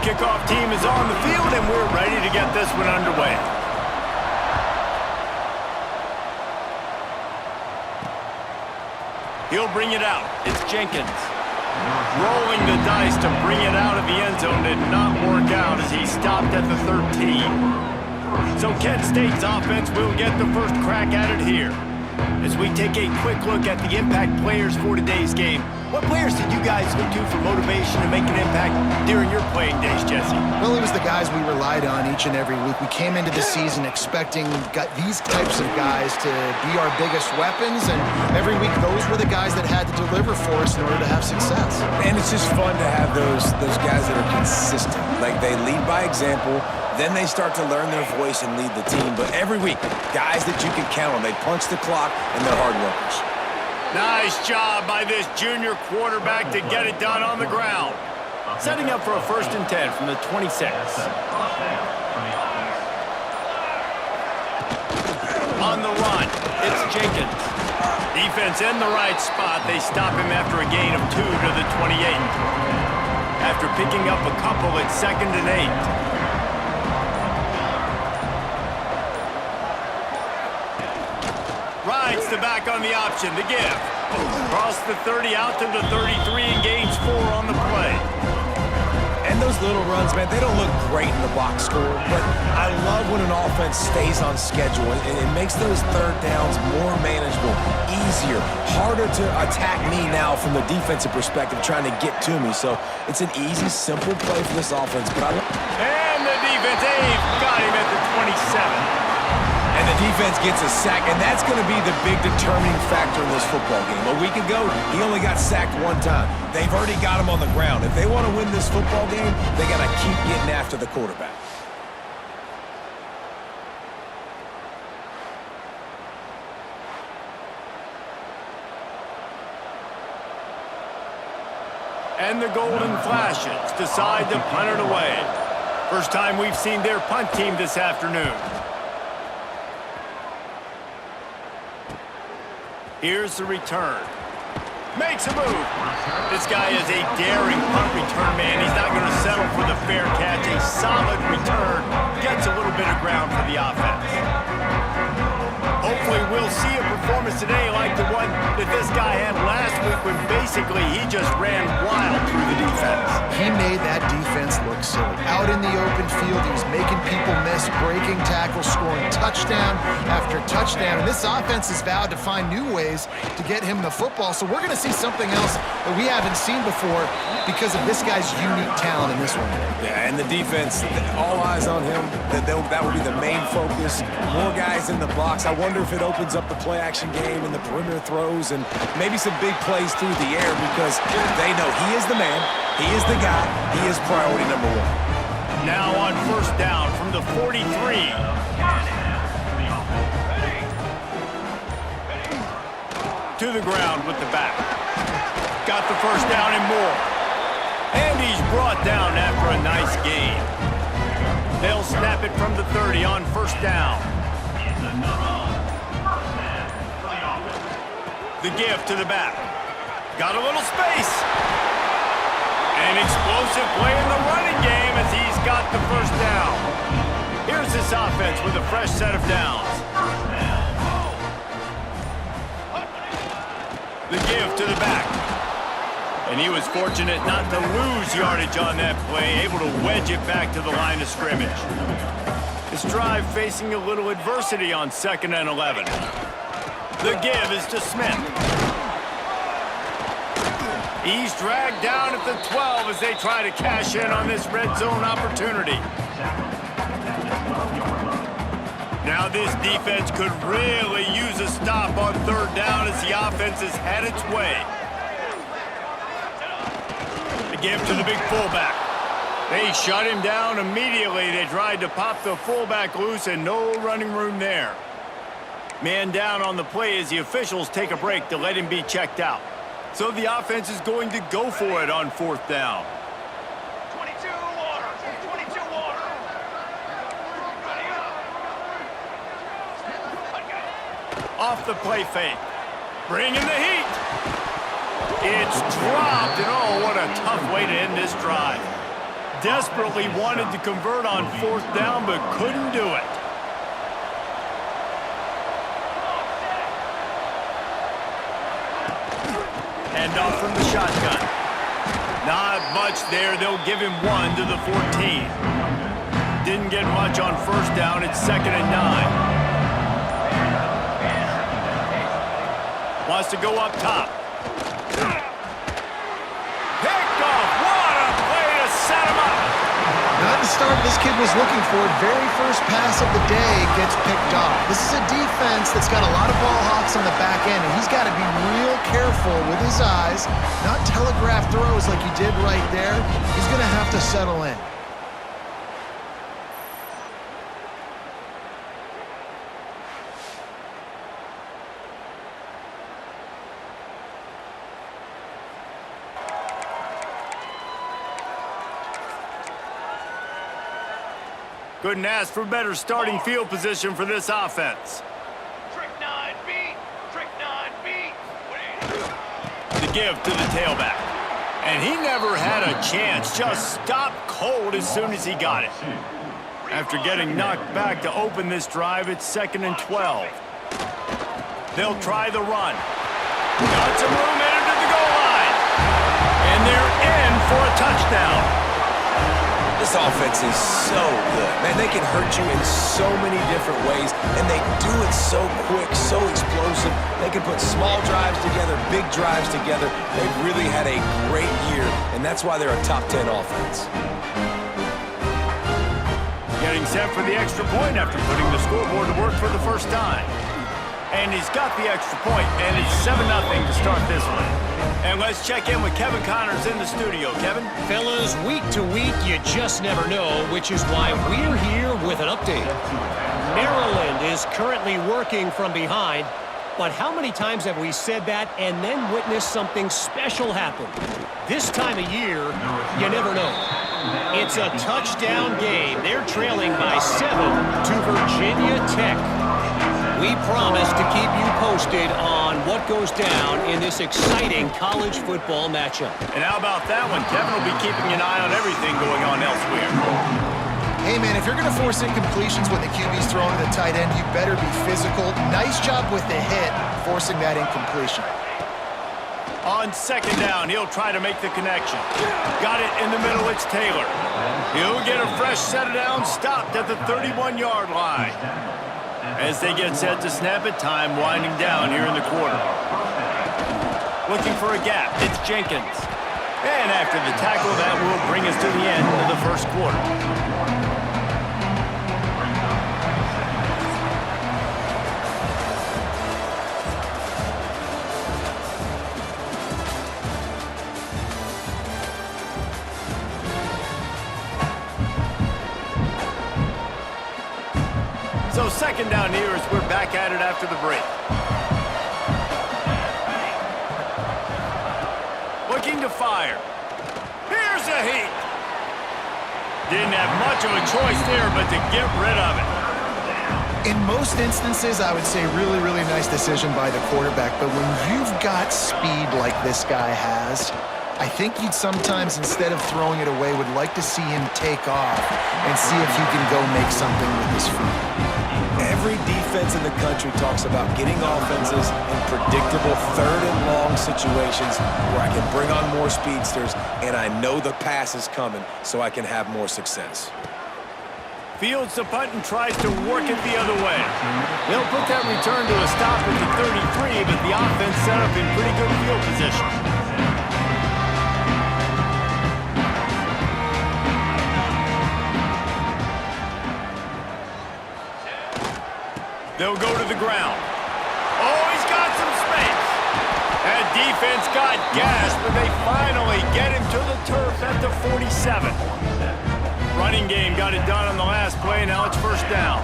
kickoff team is on the field, and we're ready to get this one underway. He'll bring it out. It's Jenkins. Rolling the dice to bring it out of the end zone did not work out as he stopped at the 13. So Kent State's offense will get the first crack at it here. As we take a quick look at the impact players for today's game, what players did you guys look to for motivation to make an impact during your playing days, Jesse? Well, it was the guys we relied on each and every week. We came into the season expecting these types of guys to be our biggest weapons, and every week those were the guys that had to deliver for us in order to have success. And it's just fun to have those guys that are consistent. Like, they lead by example. Then they start to learn their voice and lead the team. But every week, guys that you can count on. They punch the clock, and they're hard workers. Nice job by this junior quarterback to get it done on the ground. Setting up for a 1st and 10 from the 26. On the run, it's Jenkins. Defense in the right spot. They stop him after a gain of 2 to the 28. After picking up a couple, it's 2nd and 8. Rides the back on the option, the give. Across the 30 out to the 33 and gains 4 on the play. And those little runs, man, they don't look great in the box score, but I love when an offense stays on schedule, and it makes those 3rd downs more manageable, easier, harder to attack me now from the defensive perspective trying to get to me. So it's an easy, simple play for this offense. But and the defense, got him at the 27. And the defense gets a sack, and that's going to be the big determining factor in this football game. A week ago, he only got sacked 1 time. They've already got him on the ground. If they want to win this football game, they got to keep getting after the quarterback. And the Golden Flashes decide to punt it away. First time we've seen their punt team this afternoon. Here's the return. Makes a move. This guy is a daring punt return man. He's not going to settle for the fair catch. A solid return. Gets a little bit of ground for the offense. Hopefully we'll see a performance today like the one that this guy had last week when basically he just ran wild through the defense. He made that defense look silly. Out in the open field, he was making people miss, breaking tackles, scoring touchdown after touchdown. And this offense has vowed to find new ways to get him the football. So we're going to see something else that we haven't seen before because of this guy's unique talent in this one. Yeah, and the defense, all eyes on him. That will be the main focus. More guys in the box. I wonder if it opens up the play-action game and the perimeter throws and maybe some big plays through the air because they know he is the man, he is the guy, he is priority number 1. Now on 1st down from the 43. To the ground with the back. Got the 1st down and more. And he's brought down after a nice gain. They'll snap it from the 30 on 1st down. The give to the back. Got a little space. An explosive play in the running game as he's got the 1st down. Here's this offense with a fresh set of downs. The give to the back. And he was fortunate not to lose yardage on that play, able to wedge it back to the line of scrimmage. This drive facing a little adversity on 2nd and 11. The give is to Smith. He's dragged down at the 12 as they try to cash in on this red zone opportunity. Now this defense could really use a stop on 3rd down as the offense has had its way. The give to the big fullback. They shut him down immediately. They tried to pop the fullback loose and no running room there. Man down on the play as the officials take a break to let him be checked out. So the offense is going to go for it on 4th down. 22 water. 22 water. Off the play fake. Bringing the heat. It's dropped, and oh, what a tough way to end this drive. desperately wanted to convert on 4th down, but couldn't do it. Hand off from the shotgun. Not much there. They'll give him 1 to the 14. Didn't get much on 1st down. It's 2nd and 9. Wants to go up top. Picked off. What a play to set him up. Not the start this kid was looking for. Very first pass of the day gets picked off. This is a defense that's got a lot of ball hawks on the back end, and he's got to be real careful with his eyes, not telegraph throws like he did right there. He's going to have to settle in. Couldn't ask for better starting field position for this offense. Trick 9B. Trick 9B. The give to the tailback. And he never had a chance. Just stopped cold as soon as he got it. After getting knocked back to open this drive, it's 2nd and 12. They'll try the run. Got some room in into the goal line. And they're in for a touchdown. This offense is so good. Man, they can hurt you in so many different ways, and they do it so quick, so explosive. They can put small drives together, big drives together. They've really had a great year, and that's why they're a top 10 offense. Getting set for the extra point after putting the scoreboard to work for the first time. And he's got the extra point, and it's 7-0 to start this one. And let's check in with Kevin Connors in the studio. Kevin? Fellas, week to week, you just never know, which is why we're here with an update. Maryland is currently working from behind, but how many times have we said that and then witnessed something special happen? This time of year, you never know. It's a touchdown game. They're trailing by 7 to Virginia Tech. We promise to keep you posted on what goes down in this exciting college football matchup. And how about that one? Kevin will be keeping an eye on everything going on elsewhere. Hey, man, if you're going to force incompletions when the QB's throwing to the tight end, you better be physical. Nice job with the hit, forcing that incompletion. On 2nd down, he'll try to make the connection. Got it in the middle, it's Taylor. He'll get a fresh set of downs, stopped at the 31-yard line. As they get set to snap it, time winding down here in the quarter. Looking for a gap, it's Jenkins. And after the tackle, that will bring us to the end of the first quarter. So 2nd down here as we're back at it after the break. Looking to fire. Here's a heat. Didn't have much of a choice there, but to get rid of it. In most instances, I would say really, really nice decision by the quarterback. But when you've got speed like this guy has, I think you'd sometimes, instead of throwing it away, would like to see him take off and see if he can go make something with his feet. Every defense in the country talks about getting offenses in predictable 3rd and long situations where I can bring on more speedsters and I know the pass is coming so I can have more success. Fields the punt and tries to work it the other way. They'll put that return to a stop at the 33, but the offense set up in pretty good field position. They'll go to the ground. Oh, he's got some space. That defense got gashed, but they finally get him to the turf at the 47. Running game got it done on the last play. Now it's 1st down.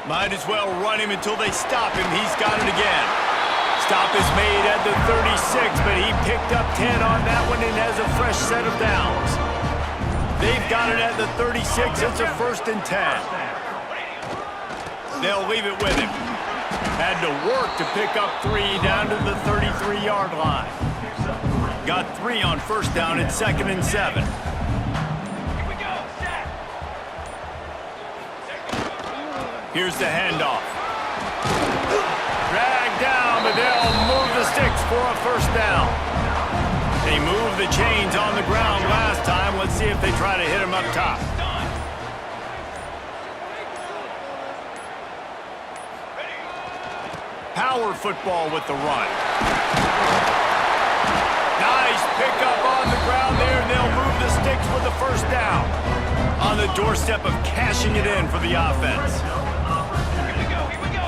Might as well run him until they stop him. He's got it again. Stop is made at the 36, but he picked up 10 on that one and has a fresh set of downs. They've got it at the 36. It's a 1st and 10. They'll leave it with him. Had to work to pick up 3 down to the 33-yard line. got 3 on first down at 2nd and 7. Here we go. Set. Here's the handoff. Dragged down, but they'll move the sticks for a first down. They moved the chains on the ground last time. Let's see if they try to hit him up top. Power football with the run. Nice pickup on the ground there, and they'll move the sticks with the first down. On the doorstep of cashing it in for the offense. Here we go. Here we go.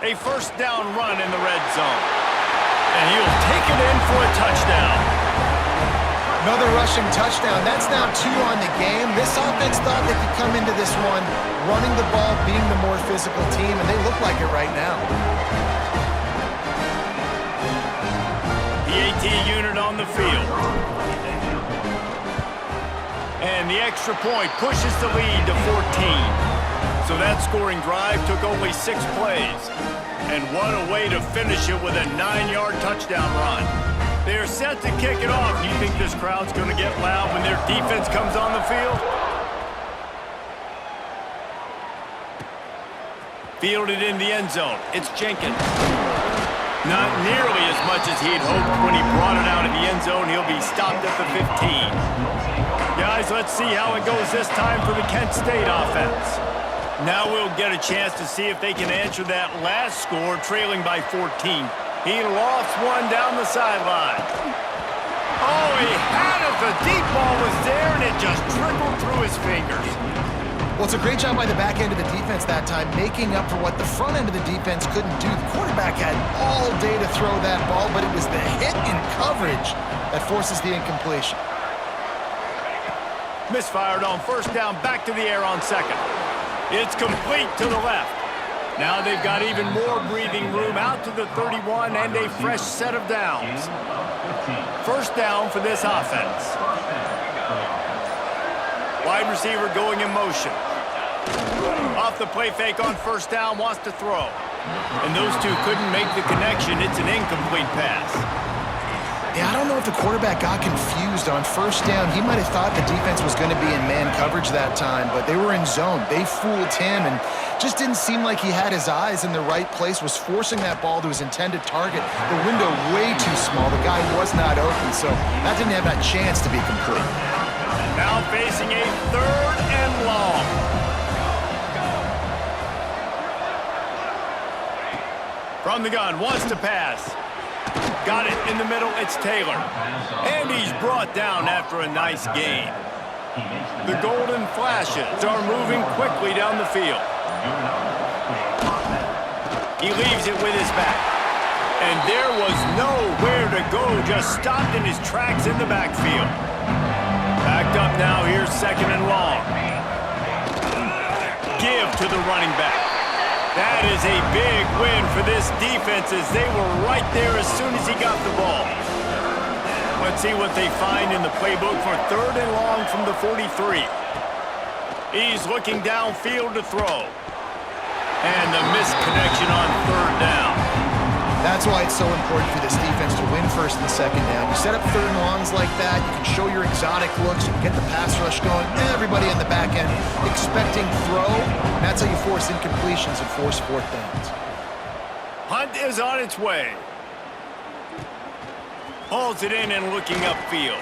A first down run in the red zone. And he'll take it in for a touchdown. Another rushing touchdown. That's now 2 on the game. This offense thought they could come into this one running the ball, being the more physical team, and they look like it right now. PAT unit on the field. And the extra point pushes the lead to 14. So that scoring drive took only 6 plays. And what a way to finish it with a 9-yard touchdown run. They're set to kick it off. Do you think this crowd's going to get loud when their defense comes on the field? Fielded in the end zone. It's Jenkins. Not nearly as much as he'd hoped when he brought it out of the end zone. He'll be stopped at the 15. Guys, let's see how it goes this time for the Kent State offense. Now we'll get a chance to see if they can answer that last score, trailing by 14. He lost one down the sideline. Oh, he had it. The deep ball was there, and it just trickled through his fingers. Well, it's a great job by the back end of the defense that time, making up for what the front end of the defense couldn't do. The quarterback had all day to throw that ball, but it was the hit in coverage that forces the incompletion. Misfired on first down, back to the air on second. It's complete to the left. Now they've got even more breathing room out to the 31 and a fresh set of downs. First down for this offense. Wide receiver going in motion. Off the play fake on first down, wants to throw. And those two couldn't make the connection. It's an incomplete pass. Yeah, I don't know if the quarterback got confused on first down. He might have thought the defense was going to be in man coverage that time, but they were in zone. They fooled him and just didn't seem like he had his eyes in the right place, was forcing that ball to his intended target. The window way too small. The guy was not open, so that didn't have that chance to be complete. Now facing a 3rd and long. From the gun, wants to pass. Got it in the middle, it's Taylor. And he's brought down after a nice gain. The golden flashes are moving quickly down the field. He leaves it with his back. And there was nowhere to go, just stopped in his tracks in the backfield. Backed up now, here's 2nd and long. Give to the running back. That is a big win for this defense as they were right there as soon as he got the ball. Let's see what they find in the playbook for 3rd and long from the 43. He's looking downfield to throw. And the missed connection on 3rd down. That's why it's so important for this defense to win 1st and 2nd down. You set up 3rd and longs like that, you can show your exotic looks, you can get the pass rush going, everybody in the back end expecting throw, and that's how you force incompletions and force 4th downs. Hunt is on its way. Hauls it in and looking upfield.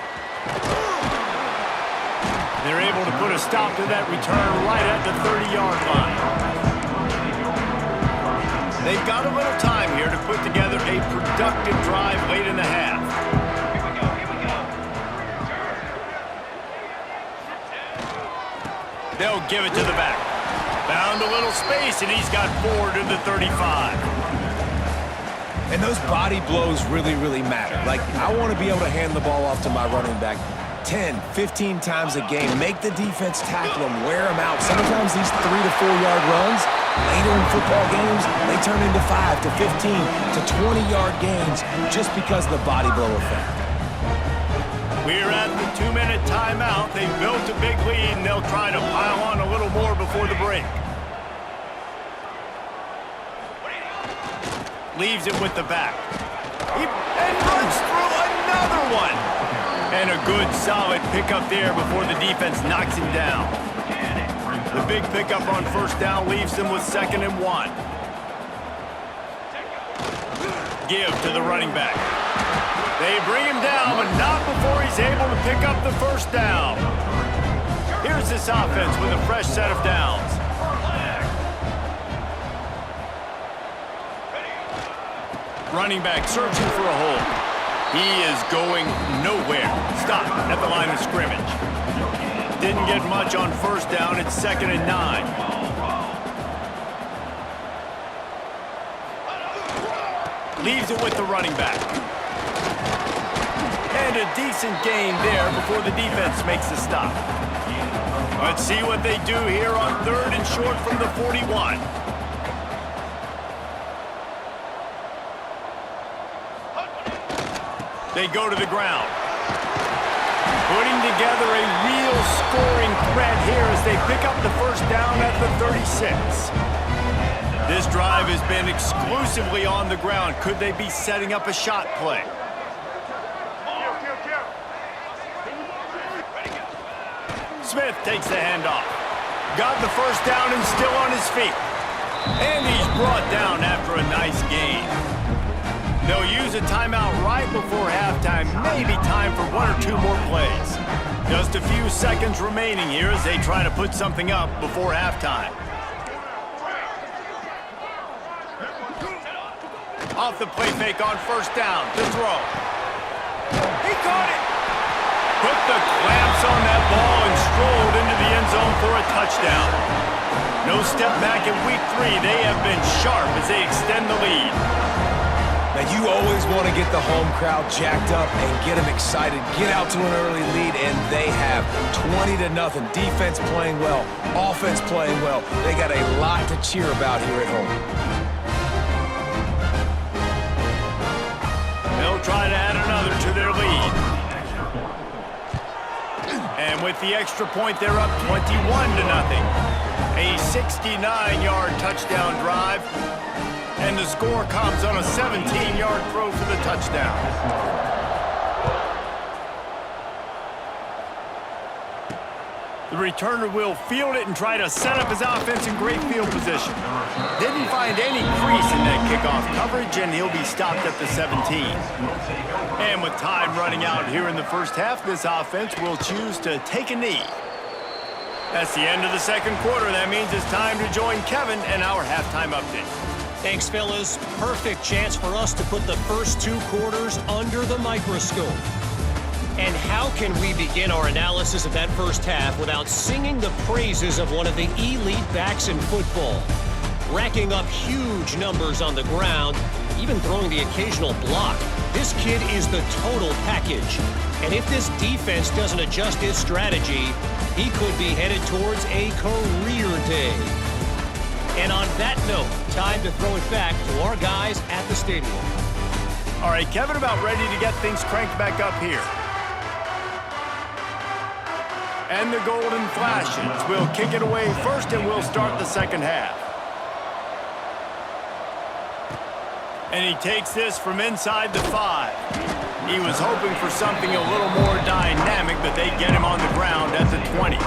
They're able to put a stop to that return right at the 30-yard line. They've got a little time here to put together a productive drive late in the half. Here we go. They'll give it to the back. Found a little space, and he's got 4 to the 35. And those body blows really, really matter. Like, I want to be able to hand the ball off to my running back 10, 15 times a game. Make the defense tackle them, wear them out. Sometimes these 3 to 4 yard runs, later in football games, they turn into 5 to 15 to 20-yard gains just because of the body blow effect. We're at the 2-minute timeout. They've built a big lead, and they'll try to pile on a little more before the break. Leaves it with the back. And runs through another one. And a good, solid pickup there before the defense knocks him down. The big pickup on first down leaves them with 2nd and 1. Give to the running back. They bring him down, but not before he's able to pick up the first down. Here's this offense with a fresh set of downs. Running back searching for a hole. He is going nowhere. Stop at the line of scrimmage. Didn't get much on first down. It's 2nd and 9. Leaves it with the running back. And a decent gain there before the defense makes the stop. Let's see what they do here on 3rd and short from the 41. They go to the ground. Putting together a real scoring threat here as they pick up the first down at the 36. This drive has been exclusively on the ground. Could they be setting up a shot play? Smith takes the handoff. Got the first down and still on his feet. And he's brought down after a nice gain. They'll use a timeout right before halftime. Maybe time for 1 or 2 more plays. Just a few seconds remaining here as they try to put something up before halftime. Off the play fake on first down. To throw. He caught it. Put the clamps on that ball and strolled into the end zone for a touchdown. No step back in week 3. They have been sharp as they extend the lead. Now, you always want to get the home crowd jacked up and get them excited. Get out to an early lead, and they have 20-0. Defense playing well, offense playing well. They got a lot to cheer about here at home. They'll try to add another to their lead. And with the extra point, they're up 21-0. A 69-yard touchdown drive. And the score comes on a 17-yard throw for the touchdown. The returner will field it and try to set up his offense in great field position. Didn't find any crease in that kickoff coverage, and he'll be stopped at the 17. And with time running out here in the first half, this offense will choose to take a knee. That's the end of the second quarter. That means it's time to join Kevin and our halftime update. Thanks, fellas. Perfect chance for us to put the first 2 quarters under the microscope. And how can we begin our analysis of that first half without singing the praises of one of the elite backs in football? Racking up huge numbers on the ground, even throwing the occasional block. This kid is the total package. And if this defense doesn't adjust his strategy, he could be headed towards a career day. And on that note, time to throw it back to our guys at the stadium. All right, Kevin, about ready to get things cranked back up here. And the golden flashes. We'll kick it away first, and we'll start the second half. And he takes this from inside the 5. He was hoping for something a little more dynamic, but they get him on the ground at the 20.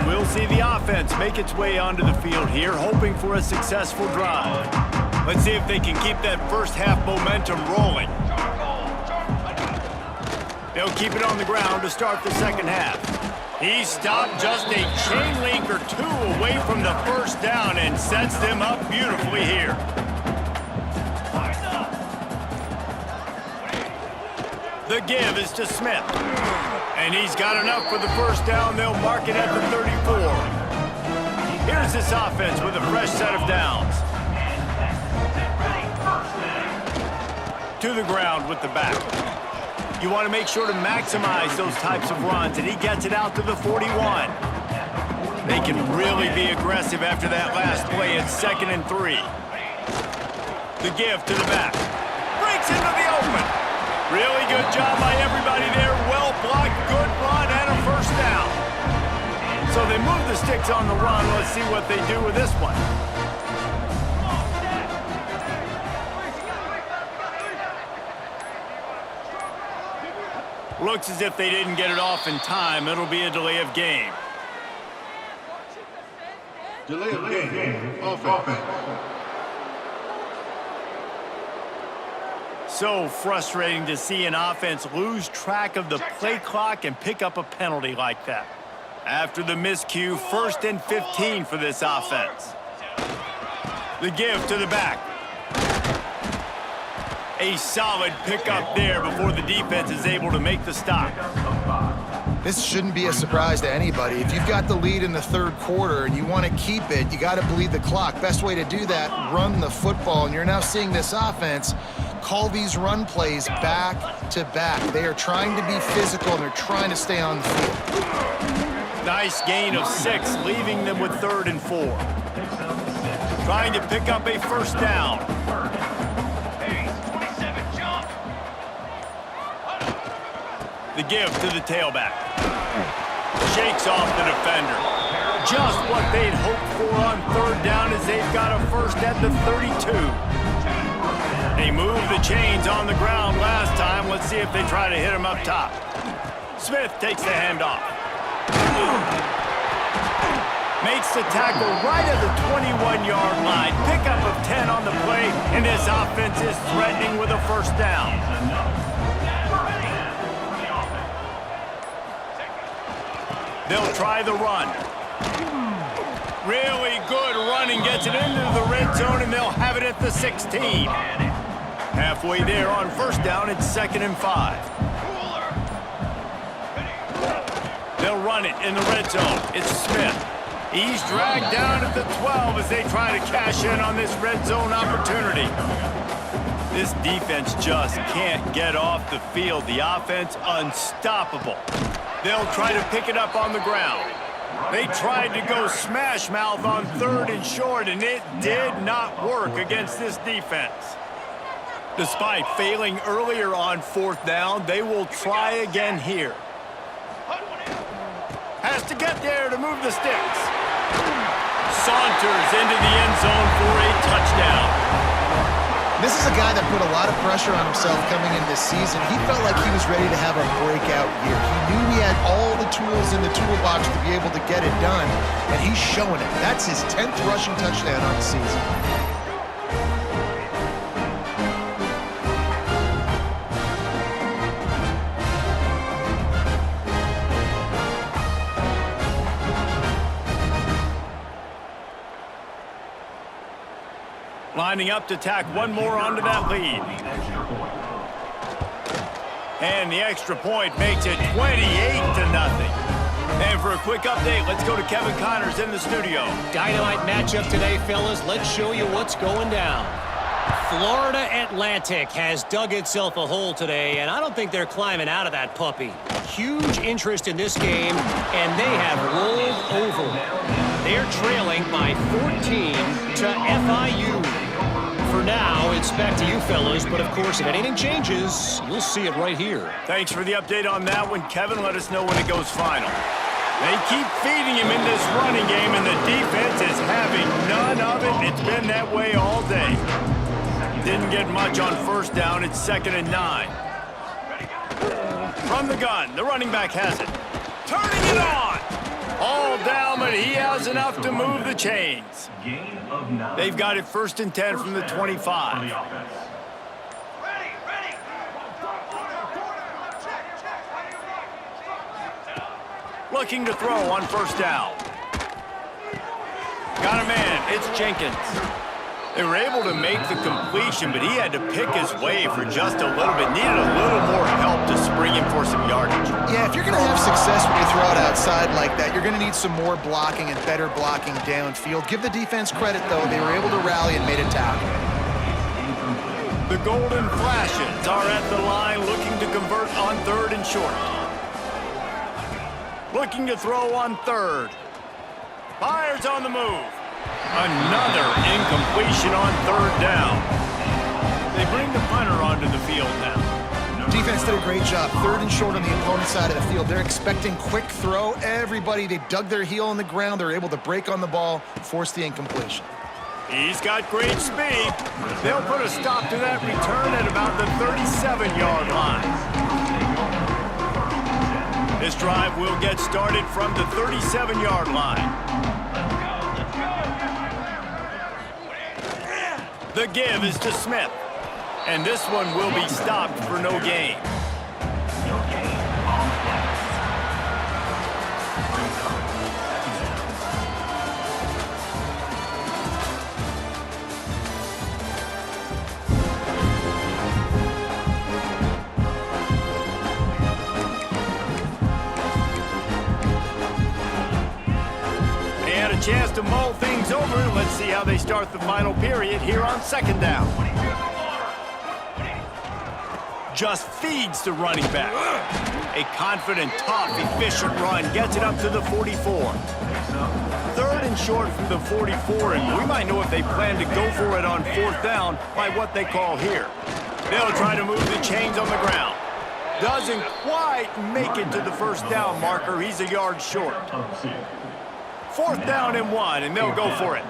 We'll see the offense make its way onto the field here, hoping for a successful drive. Let's see if they can keep that first half momentum rolling. They'll keep it on the ground to start the second half. He stopped just a chain link or 2 away from the first down and sets them up beautifully here. The give is to Smith. And he's got enough for the first down. They'll mark it at the 34. Here's this offense with a fresh set of downs. To the ground with the back. You want to make sure to maximize those types of runs, and he gets it out to the 41. They can really be aggressive after that last play. It's 2nd and 3. The give to the back. Breaks into the open. Really good job by everybody there. Well blocked, good run, and a first down. So they move the sticks on the run. Let's see what they do with this one. Looks as if they didn't get it off in time. It'll be a delay of game. Delay of game. Offense. So frustrating to see an offense lose track of the play clock and pick up a penalty like that. After the miscue, 1st and 15 for this offense. The give to the back. A solid pickup there before the defense is able to make the stop. This shouldn't be a surprise to anybody. If you've got the lead in the third quarter and you want to keep it, you got to bleed the clock. Best way to do that, run the football. And you're now seeing this offense call these run plays back to back. They are trying to be physical, and they're trying to stay on the field. Nice gain of 6, leaving them with 3rd and 4. Trying to pick up a first down. The give to the tailback. Shakes off the defender. Just what they'd hoped for on 3rd down as they've got a first at the 32. They moved the chains on the ground last time. Let's see if they try to hit him up top. Smith takes the handoff. Makes the tackle right at the 21-yard line. Pickup of 10 on the play, and this offense is threatening with a first down. They'll try the run. Really good running, gets it into the red zone, and they'll have it at the 16. Halfway there on first down, it's 2nd and 5. They'll run it in the red zone. It's Smith. He's dragged down at the 12 as they try to cash in on this red zone opportunity. This defense just can't get off the field. The offense unstoppable. They'll try to pick it up on the ground. They tried to go smash mouth on 3rd and short, and it did not work against this defense. Despite failing earlier on 4th down, they will try again here. Has to get there to move the sticks. Saunters into the end zone for a touchdown. This is a guy that put a lot of pressure on himself coming in this season. He felt like he was ready to have a breakout year. He knew he had all the tools in the toolbox to be able to get it done, and he's showing it. That's his 10th rushing touchdown on the season. Lining up to tack one more onto that lead. And the extra point makes it 28-0. And for a quick update, let's go to Kevin Connors in the studio. Dynamite matchup today, fellas. Let's show you what's going down. Florida Atlantic has dug itself a hole today, and I don't think they're climbing out of that puppy. Huge interest in this game, and they have rolled over. They're trailing by 14 to FIU. For now, it's back to you fellas, but of course, if anything changes, you'll see it right here. Thanks for the update on that one, Kevin. Let us know when it goes final. They keep feeding him in this running game, and the defense is having none of it. It's been that way all day. Didn't get much on first down. It's 2nd and 9. From the gun, the running back has it. Turning it on! All down, but he has enough to move the chains. They've got it 1st and 10 from the 25. Looking to throw on first down. Got a man, it's Jenkins. They were able to make the completion, but he had to pick his way for just a little bit. Needed a little more help to spring him for some yardage. Yeah, if you're going to have success when you throw it outside like that, you're going to need some more blocking and better blocking downfield. Give the defense credit, though. They were able to rally and made a tackle. The Golden Flashes are at the line looking to convert on 3rd and short. Looking to throw on 3rd. Fires on the move. Another incompletion on 3rd down. They bring the punter onto the field now. Defense did a great job. 3rd and short on the opponent's side of the field. They're expecting quick throw. Everybody, they dug their heel in the ground. They're able to break on the ball, force the incompletion. He's got great speed. They'll put a stop to that return at about the 37-yard line. This drive will get started from the 37-yard line. The give is to Smith. And this one will be stopped for no gain. Chance to mull things over. Let's see how they start the final period here on second down. Just feeds the running back. A confident, tough, efficient run gets it up to the 44. Third and short from the 44, and we might know if they plan to go for it on fourth down by what they call here. They'll try to move the chains on the ground. Doesn't quite make it to the first down marker. He's a yard short. Fourth down and 1, and they'll go for it.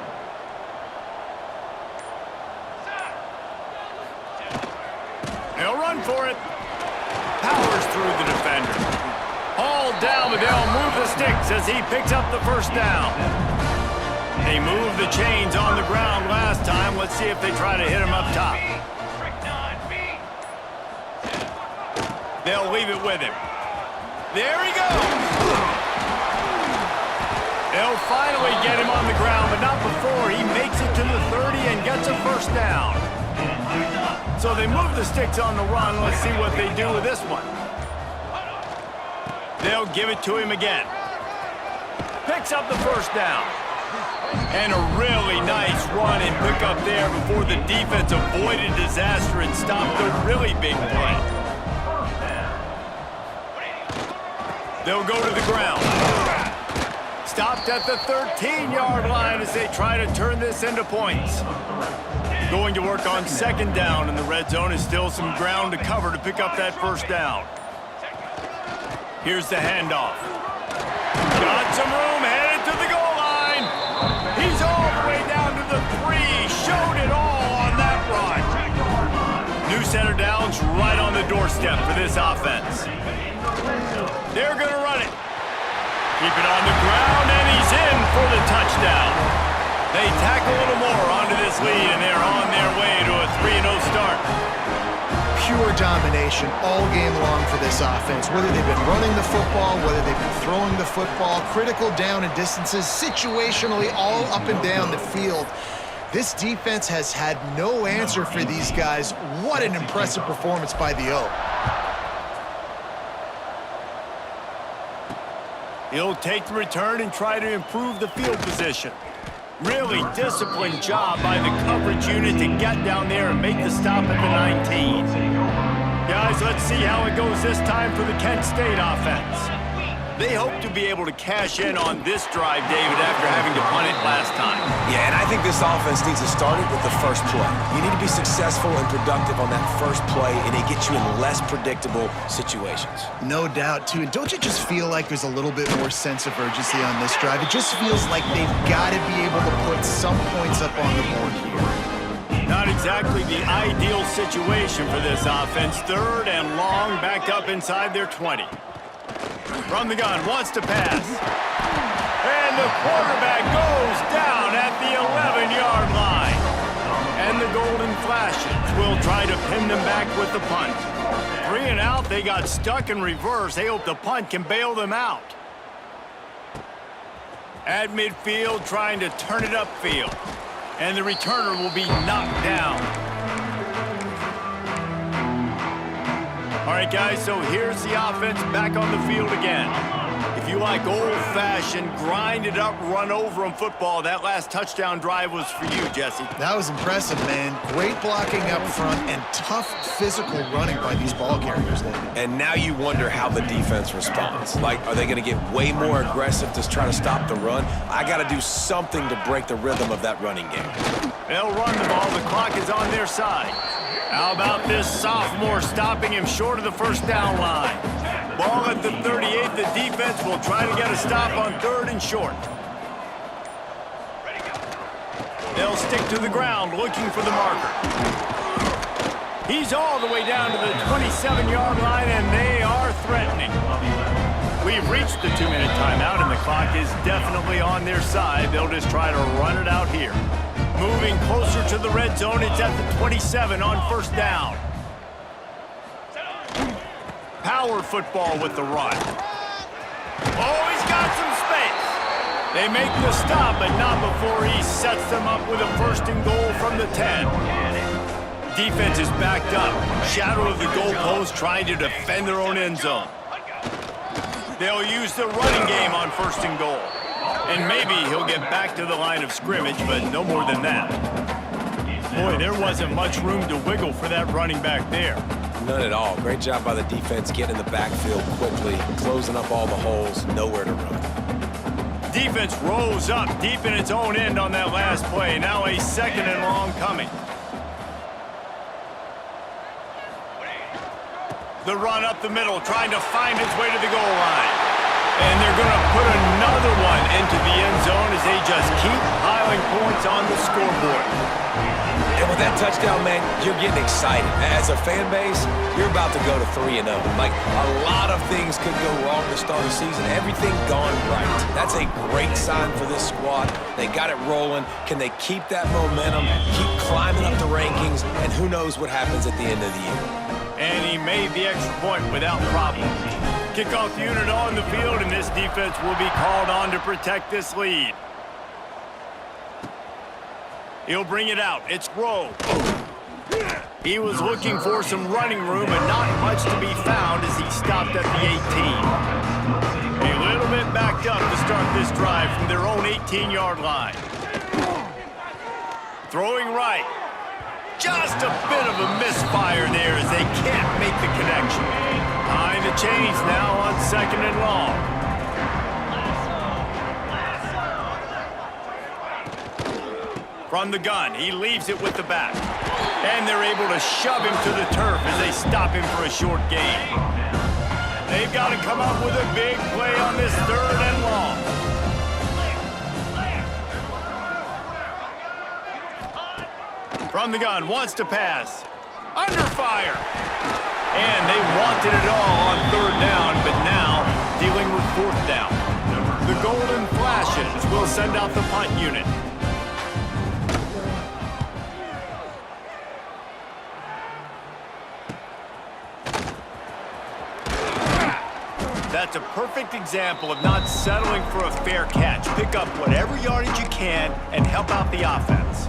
They'll run for it. Powers through the defender. Hauled down, but they'll move the sticks as he picks up the first down. They moved the chains on the ground last time. Let's see if they try to hit him up top. They'll leave it with him. There he goes. They'll finally get him on the ground, but not before he makes it to the 30 and gets a first down. So they move the sticks on the run. Let's see what they do with this one. They'll give it to him again. Picks up the first down. And a really nice run and pick up there before the defense avoided disaster and stopped a really big play. They'll go to the ground. Stopped at the 13-yard line as they try to turn this into points. Going to work on second down, and the red zone is still some ground to cover to pick up that first down. Here's the handoff. Got some room, headed to the goal line. He's all the way down to the 3. Showed it all on that run. New center downs right on the doorstep for this offense. They're going to run it. Keep it on the ground, and he's in for the touchdown. They tack a little more onto this lead, and they're on their way to a 3-0 start. Pure domination all game long for this offense. Whether they've been running the football, whether they've been throwing the football, critical down and distances, situationally all up and down the field. This defense has had no answer for these guys. What an impressive performance by the O. He'll take the return and try to improve the field position. Really disciplined job by the coverage unit to get down there and make the stop at the 19. Guys, let's see how it goes this time for the Kent State offense. They hope to be able to cash in on this drive, David, after having to punt it last time. Yeah, and I think this offense needs to start it with the first play. You need to be successful and productive on that first play, and it gets you in less predictable situations. No doubt, too. And don't you just feel like there's a little bit more sense of urgency on this drive? It just feels like they've got to be able to put some points up on the board here. Not exactly the ideal situation for this offense. Third and long, back up inside their 20. From the gun, wants to pass. And the quarterback goes down at the 11-yard line. And the Golden Flashes will try to pin them back with the punt. 3 and out, they got stuck in reverse. They hope the punt can bail them out. At midfield, trying to turn it upfield. And the returner will be knocked down. All right, guys, so here's the offense back on the field again. If you like old-fashioned, grind-it-up, run-over-'em football, that last touchdown drive was for you, Jesse. That was impressive, man. Great blocking up front and tough physical running by these ball carriers, David. And now you wonder how the defense responds. Like, are they going to get way more aggressive to try to stop the run? I got to do something to break the rhythm of that running game. They'll run the ball. The clock is on their side. How about this sophomore stopping him short of the first down line? Ball at the 38. The defense will try to get a stop on third and short. They'll stick to the ground looking for the marker. He's all the way down to the 27-yard line, and they are threatening. We've reached the 2-minute timeout, and the clock is definitely on their side. They'll just try to run it out here. Moving closer to the red zone, it's at the 27 on first down. Power football with the run. Oh, he's got some space. They make the stop, but not before he sets them up with a first and goal from the 10. Defense is backed up. Shadow of the goalpost trying to defend their own end zone. They'll use the running game on first and goal. And maybe he'll get back to the line of scrimmage, but no more than that. Boy, there wasn't much room to wiggle for that running back there. None at all. Great job by the defense getting in the backfield quickly, closing up all the holes, nowhere to run. Defense rolls up deep in its own end on that last play. Now a second and long coming. The run up the middle, trying to find its way to the goal line. And they're going to put another one into the end zone as they just keep piling points on the scoreboard. And with that touchdown, man, you're getting excited. As a fan base, you're about to go to 3-0. Like, a lot of things could go wrong to start the season. Everything gone right. That's a great sign for this squad. They got it rolling. Can they keep that momentum, keep climbing up the rankings, and who knows what happens at the end of the year. And he made the extra point without problem. Kickoff unit on the field, and this defense will be called on to protect this lead. He'll bring it out. It's Rowe. He was looking for some running room, and not much to be found as he stopped at the 18. A little bit backed up to start this drive from their own 18-yard line. Throwing right. Just a bit of a misfire there as they can't make the connection. Time to change now on second and long. From the gun, he leaves it with the back. And they're able to shove him to the turf as they stop him for a short gain. They've got to come up with a big play on this third and long. From the gun, wants to pass. Under fire. And they wanted it all on third down, but now dealing with fourth down. The golden flashes will send out the punt unit. That's a perfect example of not settling for a fair catch. Pick up whatever yardage you can and help out the offense.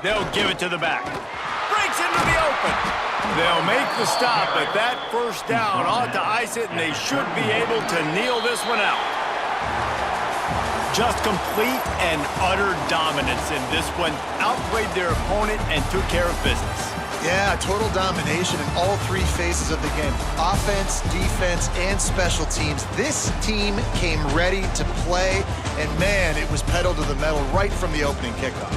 They'll give it to the back. Breaks into the open. They'll make the stop, but that first down ought to ice it, and they should be able to kneel this one out. Just complete and utter dominance in this one. Outplayed their opponent and took care of business. Yeah, total domination in all three phases of the game. Offense, defense, and special teams. This team came ready to play, and man, it was pedal to the metal right from the opening kickoff.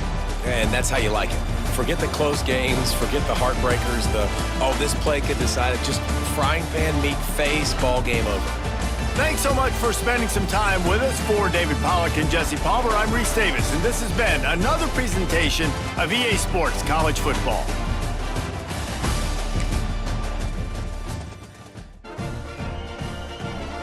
And that's how you like it. Forget the close games, forget the heartbreakers, this play could decide it. Just frying pan meat face, ball game over. Thanks so much for spending some time with us. For David Pollack and Jesse Palmer, I'm Reese Davis, and this has been another presentation of EA Sports College Football.